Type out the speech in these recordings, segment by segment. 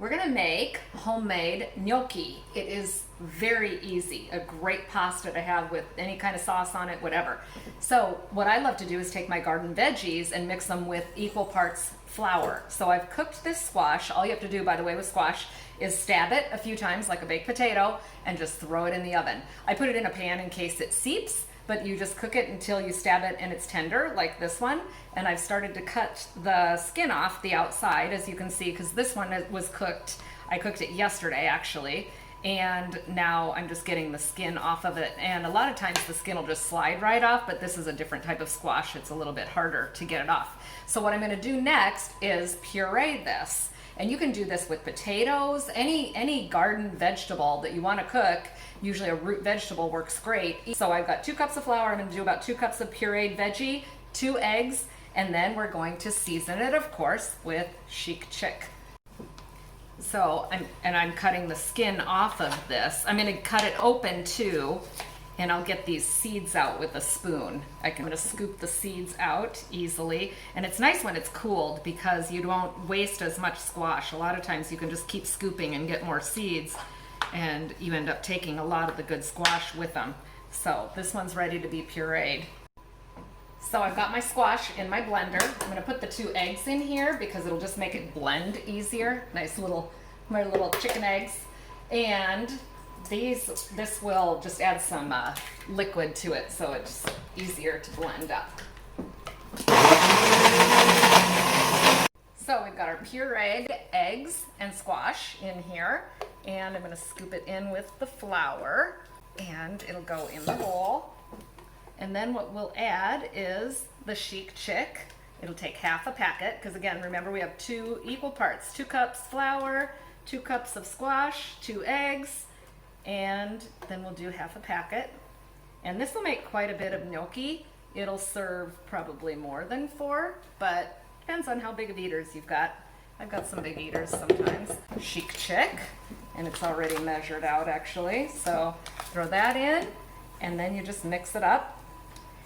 We're gonna make homemade gnocchi. It is very easy, a great pasta to have with any kind of sauce on it, whatever. So what I love to do is take my garden veggies and mix them with equal parts flour. So I've cooked this squash. All you have to do, by the way, with squash is stab it a few times like a baked potato and just throw it in the oven. I put it in a pan in case it seeps, but you just cook it until you stab it and it's tender, like this one. And I've started to cut the skin off the outside, as you can see, because this one was cooked. I cooked it yesterday, actually, and now I'm just getting the skin off of it. And a lot of times the skin will just slide right off, but this is a different type of squash. It's a little bit harder to get it off. So what I'm gonna do next is puree this. And you can do this with potatoes, any garden vegetable that you want to cook. Usually a root vegetable works great. So I've got 2 cups of flour. I'm going to do about 2 cups of pureed veggie, 2 eggs, and then we're going to season it, of course, with chic chick. So I'm cutting the skin off of this. I'm going to cut it open too, and I'll get these seeds out with a spoon. I'm going to scoop the seeds out easily. And it's nice when it's cooled because you don't waste as much squash. A lot of times you can just keep scooping and get more seeds, and you end up taking a lot of the good squash with them. So this one's ready to be pureed. So I've got my squash in my blender. I'm going to put the 2 eggs in here because it'll just make it blend easier. Nice little, my little chicken eggs. And this will just add some liquid to it, so it's easier to blend up. So we've got our pureed eggs and squash in here, and I'm going to scoop it in with the flour, and it'll go in the bowl. And then what we'll add is the chic chick. It'll take half a packet, because again, remember we have 2 equal parts, 2 cups flour, 2 cups of squash, 2 eggs, and then we'll do half a packet. And this will make quite a bit of gnocchi. It'll serve probably more than 4, but depends on how big of eaters you've got. I've got some big eaters sometimes. Chic chick, and it's already measured out actually. So throw that in, and then you just mix it up.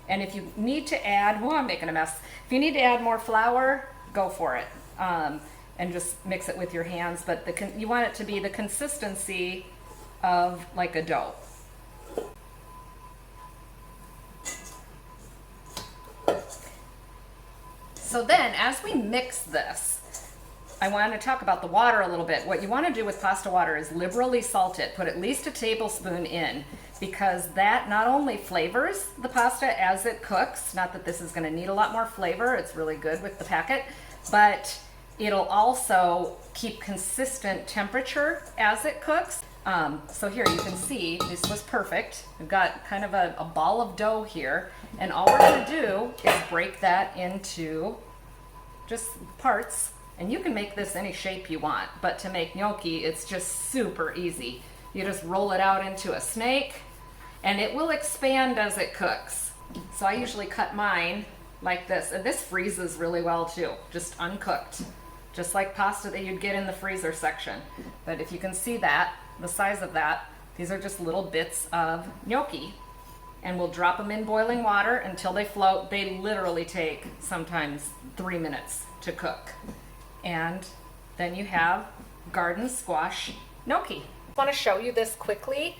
And if you need to add, oh, I'm making a mess. If you need to add more flour, go for it. And just mix it with your hands, but you want it to be the consistency of like a dough. So then as we mix this, I want to talk about the water a little bit. What you want to do with pasta water is liberally salt it. Put at least a tablespoon in, because that not only flavors the pasta as it cooks, not that this is going to need a lot more flavor, it's really good with the packet, but it'll also keep consistent temperature as it cooks. So here you can see this was perfect. We've got kind of a ball of dough here, and all we're going to do is break that into just parts. And you can make this any shape you want, but to make gnocchi, it's just super easy. You just roll it out into a snake, and it will expand as it cooks. So I usually cut mine like this, and this freezes really well too, just uncooked. Just like pasta that you'd get in the freezer section. But if you can see that, the size of that, these are just little bits of gnocchi. And we'll drop them in boiling water until they float. They literally take sometimes 3 minutes to cook. And then you have garden squash gnocchi. I want to show you this quickly.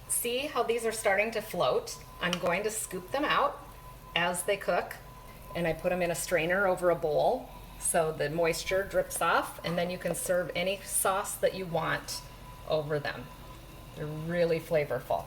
See how these are starting to float? I'm going to scoop them out as they cook, and I put them in a strainer over a bowl so the moisture drips off, and then you can serve any sauce that you want over them. They're really flavorful.